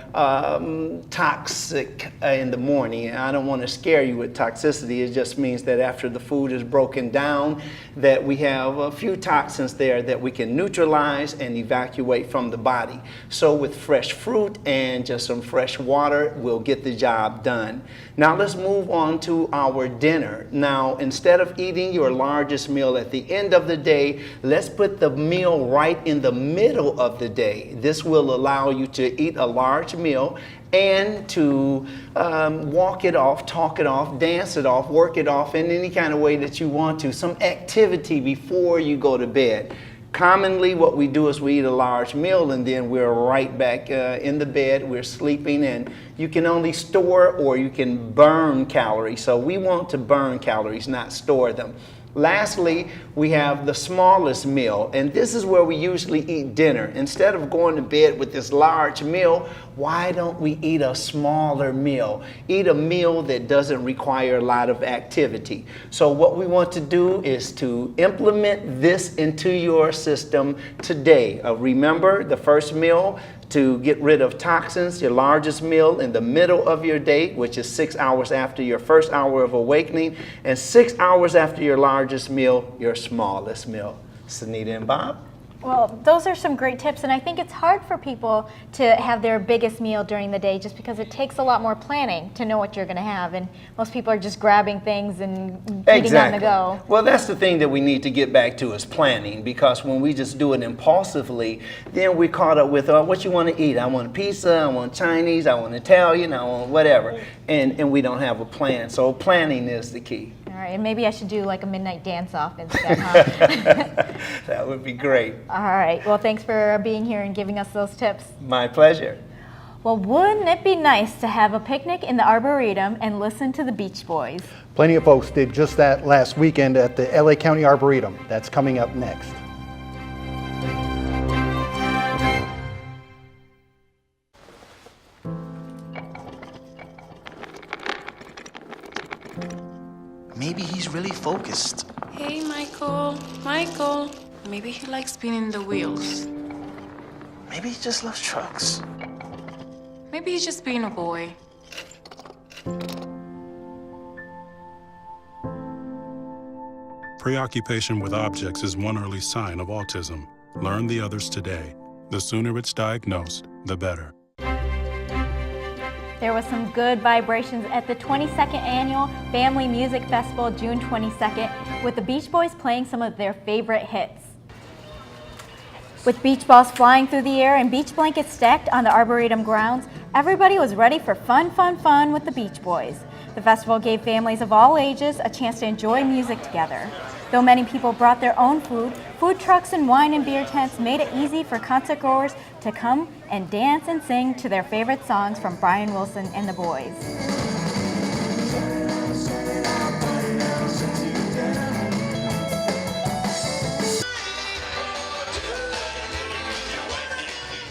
toxic in the morning. And I don't want to scare you with toxicity. It just means that after the food is broken down, that we have a few toxins there that we can neutralize and evacuate from the body. So with fresh fruit and just some fresh water, we'll get the job done. Now let's move on to our dinner. Now, instead of eating your largest meal at the end of the day, let's put the meal right in the middle of the day. This will allow you to eat a large meal and to walk it off, talk it off, dance it off, work it off in any kind of way that you want to. Some activity before you go to bed. Commonly, what we do is we eat a large meal and then we're right back in the bed, we're sleeping, and you can only store or you can burn calories. So we want to burn calories, not store them. Lastly, we have the smallest meal, and this is where we usually eat dinner. Instead of going to bed with this large meal, why don't we eat a smaller meal? Eat a meal that doesn't require a lot of activity. So what we want to do is to implement this into your system today. Remember, the first meal, to get rid of toxins, your largest meal in the middle of your day, which is 6 hours after your first hour of awakening, and 6 hours after your largest meal, your smallest meal. Sehnita and Bob? Well, those are some great tips, and I think it's hard for people to have their biggest meal during the day just because it takes a lot more planning to know what you're going to have, and most people are just grabbing things and eating on the go. Well, that's the thing that we need to get back to is planning, because when we just do it impulsively, then we're caught up with what you want to eat. I want pizza, I want Chinese, I want Italian, I want whatever, and we don't have a plan. So planning is the key. All right, and maybe I should do like a midnight dance-off instead, huh? That would be great. All right, well, thanks for being here and giving us those tips. My pleasure. Well, wouldn't it be nice to have a picnic in the Arboretum and listen to the Beach Boys? Plenty of folks did just that last weekend at the LA County Arboretum. That's coming up next. Maybe he's really focused. Hey, Michael. Michael. Maybe he likes spinning the wheels. Maybe he just loves trucks. Maybe he's just being a boy. Preoccupation with objects is one early sign of autism. Learn the others today. The sooner it's diagnosed, the better. There was some good vibrations at the 22nd Annual Family Music Festival, June 22nd, with the Beach Boys playing some of their favorite hits. With beach balls flying through the air and beach blankets stacked on the Arboretum grounds, everybody was ready for fun, fun, fun with the Beach Boys. The festival gave families of all ages a chance to enjoy music together. Though many people brought their own food, food trucks and wine and beer tents made it easy for concertgoers to come and dance and sing to their favorite songs from Brian Wilson and the Boys.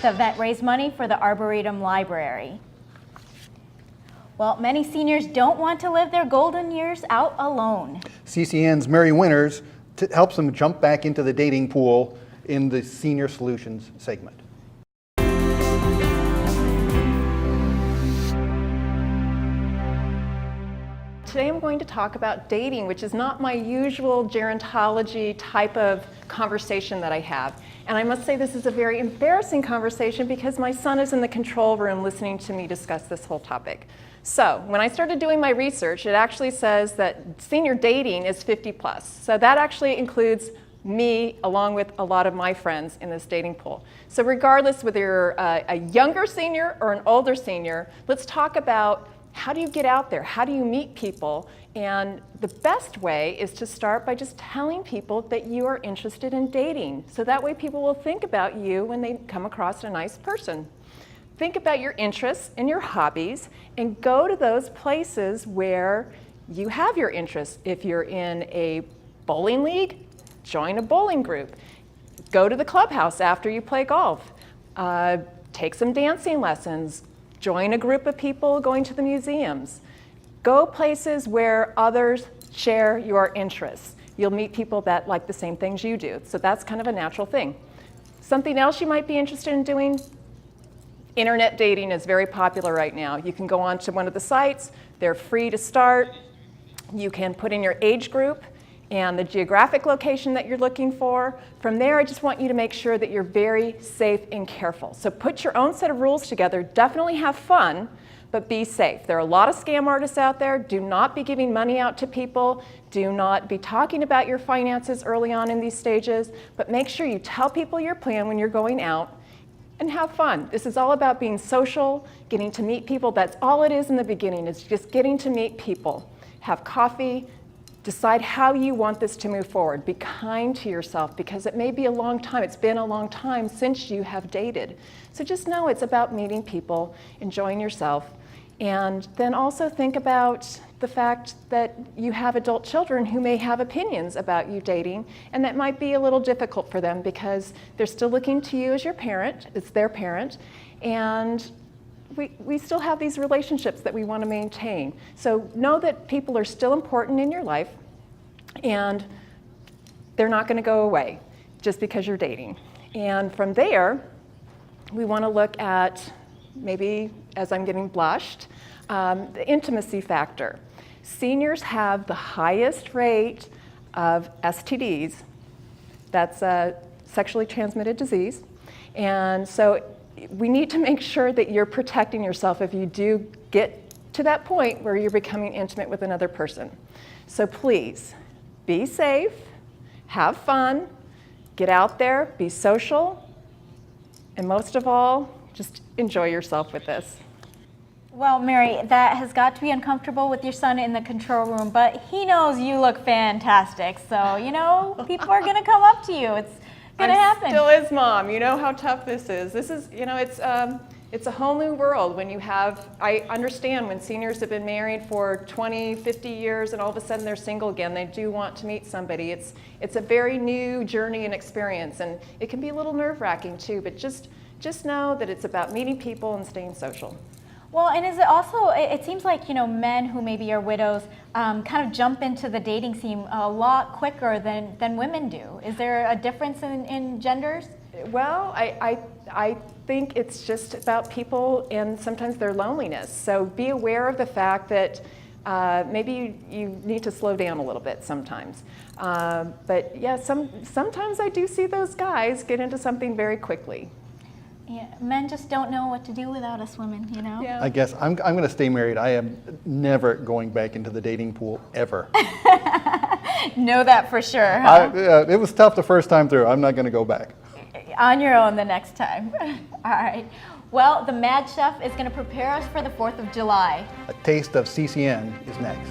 The event raised money for the Arboretum Library. Well, many seniors don't want to live their golden years out alone. CCN's Mary Winters helps them jump back into the dating pool in the Senior Solutions segment. Today I'm going to talk about dating, which is not my usual gerontology type of conversation that I have. And I must say this is a very embarrassing conversation because my son is in the control room listening to me discuss this whole topic. So when I started doing my research, it actually says that senior dating is 50 plus. So that actually includes me along with a lot of my friends in this dating pool. So regardless whether you're a younger senior or an older senior, let's talk about how do you get out there? How do you meet people? And the best way is to start by just telling people that you are interested in dating. So that way people will think about you when they come across a nice person. Think about your interests and your hobbies and go to those places where you have your interests. If you're in a bowling league, join a bowling group. Go to the clubhouse after you play golf. Take some dancing lessons. Join a group of people going to the museums. Go places where others share your interests. You'll meet people that like the same things you do. So that's kind of a natural thing. Something else you might be interested in doing, internet dating is very popular right now. You can go onto one of the sites. They're free to start. You can put in your age group and the geographic location that you're looking for. From there, I just want you to make sure that you're very safe and careful. So put your own set of rules together. Definitely have fun, but be safe. There are a lot of scam artists out there. Do not be giving money out to people. Do not be talking about your finances early on in these stages, but make sure you tell people your plan when you're going out and have fun. This is all about being social, getting to meet people. That's all it is in the beginning, is just getting to meet people. Have coffee. Decide how you want this to move forward. Be kind to yourself because it may be a long time. It's been a long time since you have dated. So just know it's about meeting people, enjoying yourself, and then also think about the fact that you have adult children who may have opinions about you dating, and that might be a little difficult for them because they're still looking to you as your parent. It's their parent, and we still have these relationships that we want to maintain. So know that people are still important in your life, and they're not going to go away just because you're dating. And from there, We want to look at, maybe as I'm getting blushed, the intimacy factor. Seniors have the highest rate of STDs, that's a sexually transmitted disease, and so we need to make sure that you're protecting yourself if you do get to that point where you're becoming intimate with another person. So please, be safe, have fun, get out there, be social, and most of all, just enjoy yourself with this. Well, Mary, that has got to be uncomfortable with your son in the control room, but he knows you look fantastic, so, you know, people are going to come up to you. It's going to happen. Still is mom. You know how tough this is. This is, you know, it's a whole new world when you have, I understand when seniors have been married for 20, 50 years and all of a sudden they're single again, they do want to meet somebody. It's a very new journey and experience, and it can be a little nerve-wracking too, but just know that it's about meeting people and staying social. Well, and is it also, it seems like, you know, men who maybe are widows kind of jump into the dating scene a lot quicker than women do. Is there a difference in genders? Well, I think it's just about people and sometimes their loneliness. So be aware of the fact that maybe you need to slow down a little bit sometimes. But yeah, sometimes I do see those guys get into something very quickly. Yeah, men just don't know what to do without us women, you know? Yeah. I guess I'm going to stay married. I am never going back into the dating pool ever. Know that for sure, huh? It was tough the first time through. I'm not going to go back. On your own the next time. All right. Well, the Mad Chef is going to prepare us for the 4th of July. A taste of CCN is next.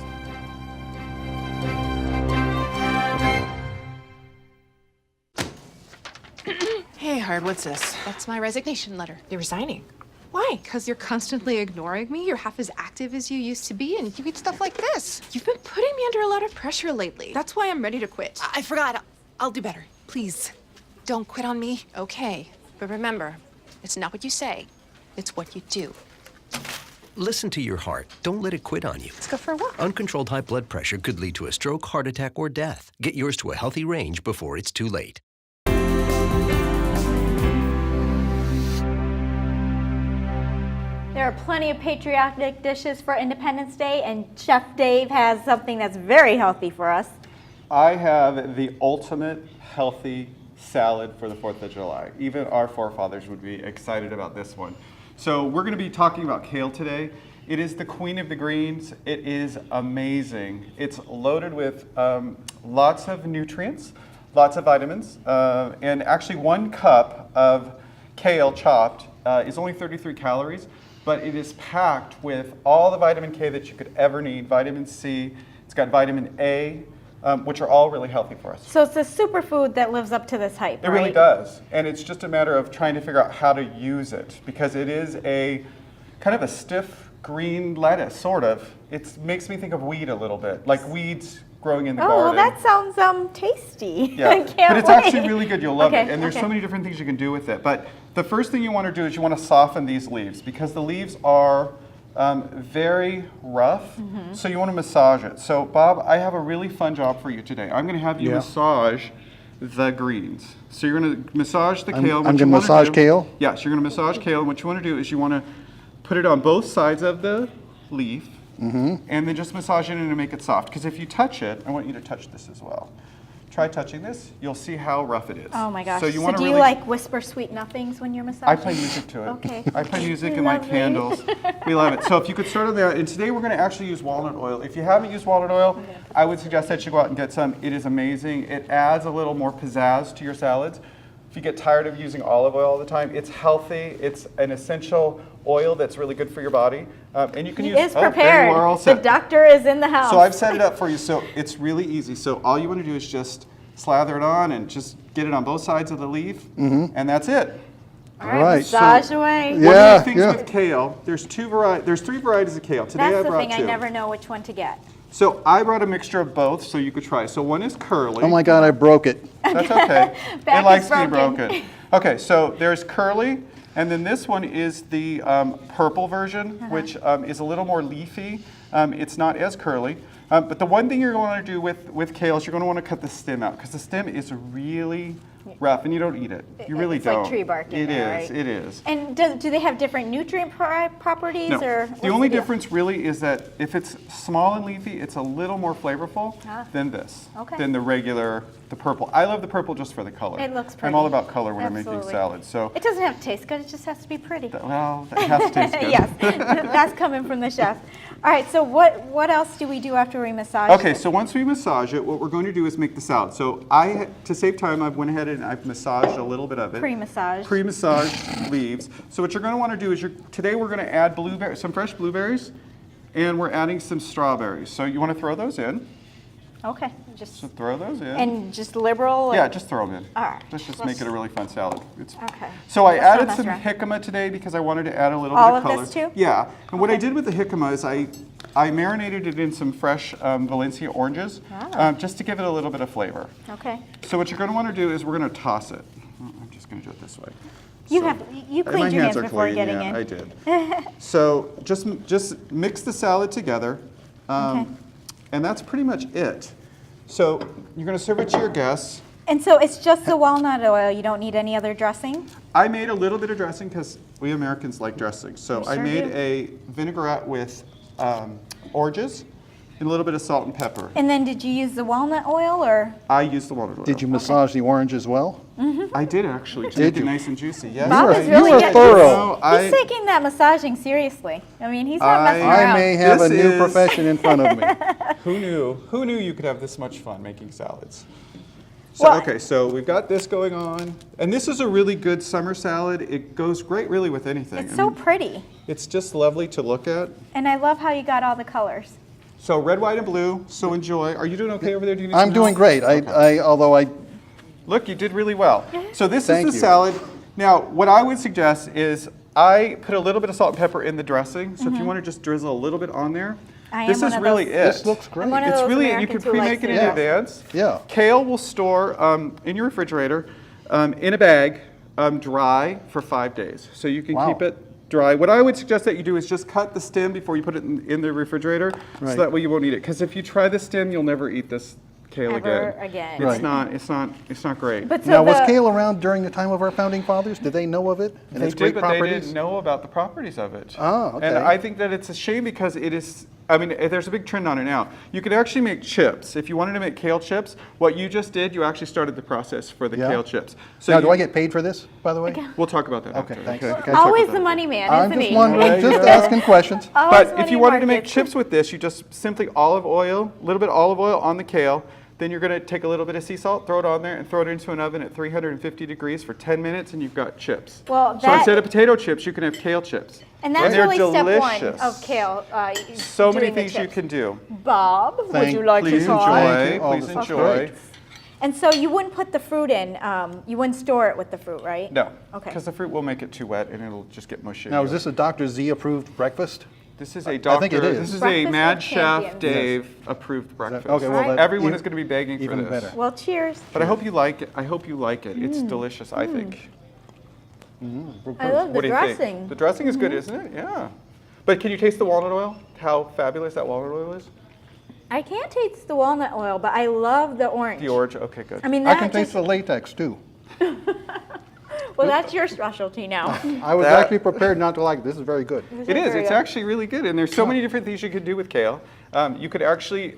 Hey, Hard, what's this? That's my resignation letter. You're resigning. Why? Because you're constantly ignoring me. You're half as active as you used to be, and you eat stuff like this. You've been putting me under a lot of pressure lately. That's why I'm ready to quit. I forgot. I'll do better. Please, don't quit on me. Okay, but remember, it's not what you say, it's what you do. Listen to your heart. Don't let it quit on you. Let's go for a walk. Uncontrolled high blood pressure could lead to a stroke, heart attack, or death. Get yours to a healthy range before it's too late. There are plenty of patriotic dishes for Independence Day, and Chef Dave has something that's very healthy for us. I have the ultimate healthy salad for the 4th of July. Even our forefathers would be excited about this one. So we're going to be talking about kale today. It is the queen of the greens. It is amazing. It's loaded with lots of nutrients, lots of vitamins, and actually 1 cup of kale chopped is only 33 calories. But it is packed with all the vitamin K that you could ever need, vitamin C, it's got vitamin A, which are all really healthy for us. So it's a superfood that lives up to this hype, It really does, and it's just a matter of trying to figure out how to use it, because it is a kind of a stiff green lettuce, sort of. It makes me think of weed a little bit, like weeds growing in the garden. Oh, well, that sounds tasty. Yeah, I can't but it's wait. actually really good. You'll love Okay, it. And there's okay. so many different things you can do with it. But the first thing you want to do is you want to soften these leaves, because the leaves are very rough. Mm-hmm. So you want to massage it. So Bob, I have a really fun job for you today. I'm going to have you massage the greens. So you're going to massage the kale. I'm going to massage kale? Yes, you're going to massage kale. And what you want to do is you want to put it on both sides of the leaf. Mm-hmm. And then just massage it in and make it soft. Because if you touch it, I want you to touch this as well. Try touching this. You'll see how rough it is. Oh my gosh. So you want to do really... you like whisper sweet nothings when you're massaging? I play music to it. Okay. I play music and light Lovely. candles. We love it. So if you could start on that. And today we're going to actually use walnut oil. If you haven't used walnut oil, I would suggest that you go out and get some. It is amazing. It adds a little more pizzazz to your salads. If you get tired of using olive oil all the time, it's healthy. It's an essential oil that's really good for your body. And you can use... He is there you prepared. are, all The set. doctor is in the house. So I've set it up for you. So it's really easy. So all you want to do is just slather it on and just get it on both sides of the leaf. Mm-hmm. And that's it. All right, massage away. One of the things with kale, there's 3 varieties of kale. Today That's I the brought thing, 2. I never know which one to get. So I brought a mixture of both so you could try. So one is curly. Oh my God, I broke it. That's okay. Back It likes is to be broken. broken. Okay, so there's curly, and then this one is the purple version, which is a little more leafy. It's not as curly. But the one thing you're going to want to do with kale is you're going to want to cut the stem out because the stem is really rough and you don't eat it. You really it's don't. Like tree bark in there, right? It is. And do they have different nutrient properties? No. Or The only difference really is that if it's small and leafy, it's a little more flavorful than this, than the purple. I love the purple just for the color. It looks pretty. I'm all about color when I'm making Absolutely. salads. So it doesn't have to taste good, it just has to be pretty. well, it has to taste good. Yes, that's coming from the chef. All right, so what else do we do after we massage Okay, it? so once we massage it, what we're going to do is make the salad. So to save time, I've went ahead and I've massaged a little bit of it. Pre-massage. Pre-massaged leaves. So what you're going to want to do is today we're going to add some fresh blueberries, and we're adding some strawberries. So you want to throw those in. Okay, just So throw those in. and just liberal. Yeah, just throw them in. All right. Let's just make it a really fun salad. Okay. So I Let's not added mess some around. jicama today because I wanted to add a little All bit of of color. this too? Yeah. And what I did with the jicama is I marinated it in some fresh Valencia oranges just to give it a little bit of flavor. Okay. So what you're going to want to do is we're going to toss it. I'm just going to do it this way. You My cleaned your hands are before clean, getting yeah, in. I did. So just mix the salad together, and that's pretty much it. So you're going to serve it to your guests. And so it's just the walnut oil. You don't need any other dressing? I made a little bit of dressing because we Americans like dressing. So We I sure made do. a vinaigrette with oranges and a little bit of salt and pepper. And then did you use the walnut oil or? I used the walnut oil. Did you massage the orange as well? I did actually, to Did make it you? nice and juicy. Yes, Bob I is really were getting, thorough. he's taking that massaging seriously. I mean, he's not messing around. I may have a This new is- profession in front of me. Who knew? Who knew you could have this much fun making salads? So, okay, so we've got this going on. And this is a really good summer salad. It goes great really with anything. It's so pretty. It's just lovely to look at. And I love how you got all the colors. So red, white, and blue, so enjoy. Are you doing okay over there? Do you need I'm some doing help? great. Although I Look, you did really well. So this Thank is the you. salad. Now, what I would suggest is I put a little bit of salt and pepper in the dressing. So if you want to just drizzle a little bit on there, this is really it. This looks great. I'm one of It's those really you Americans can who likes pre-make it to in dress. advance. Yeah. Kale will store in your refrigerator in a bag, dry for 5 days. So you can Wow. keep it dry. What I would suggest that you do is just cut the stem before you put it in the refrigerator, Right. so that way you won't eat it. Because if you try the stem, you'll never eat this kale Ever again. again. It's not great. But so now was the- kale around during the time of our founding fathers? Did they know of it and They its did, great but properties? they didn't know about the properties of it. Oh, okay. And I think that it's a shame because it is, I mean, there's a big trend on it now. You could actually make chips. If you wanted to make kale chips, what you just did, you actually started the process for the Yeah. kale chips. So Now, do I get paid for this, by the way? We'll talk about that Okay, after. thanks. Okay. Okay. Always the money man, I'm isn't just he? wondering, just asking questions. Always But if money you wanted to make markets. chips with this, you just simply olive oil, a little bit of olive oil on the kale. Then you're going to take a little bit of sea salt, throw it on there, and throw it into an oven at 350 degrees for 10 minutes, and you've got chips. Well, So that- instead of potato chips, you can have kale chips. And that's they're really step one delicious. of kale. So many doing the things you chips. can do. Bob, would you like Please to try? enjoy. Oh, Please this is enjoy. great. And so you wouldn't put the fruit in, you wouldn't store it with the fruit, right? No, Okay. because the fruit will make it too wet and it'll just get mushy. Now, is this a Dr. Z approved breakfast? This is a I doctor. think it is. This is Breakfast a Mad with Chef champions. Dave approved breakfast. okay, well, that- everyone even- is going to be begging for even this. better. Well, cheers. But I hope you like it. I hope you like it. It's delicious. I think. I love the What do you dressing. think? The dressing is good, isn't it? Yeah. But can you taste the walnut oil? How fabulous that walnut oil is? I can't taste the walnut oil, but I love the orange. The orange. Okay, good. I mean, I that can taste just, the latex too. well, that's your specialty now. I was That- actually prepared not to like it. This is very good. It is. It's actually really good, and there's so many different things you could do with kale. You could actually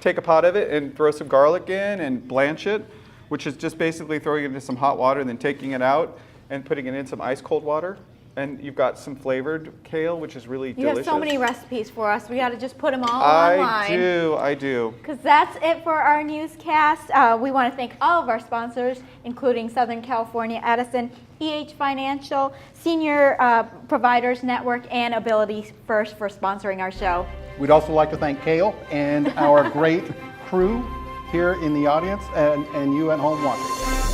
take a pot of it and throw some garlic in and blanch it, which is just basically throwing it into some hot water and then taking it out and putting it in some ice cold water. And you've got some flavored kale, which is really You delicious. have so many recipes for us. We got to just put them all online. I do. Because that's it for our newscast. We want to thank all of our sponsors, including Southern California Edison, EH Financial, Senior Providers Network, and Ability First for sponsoring our show. We'd also like to thank Kale and our great crew here in the audience and you at home watching.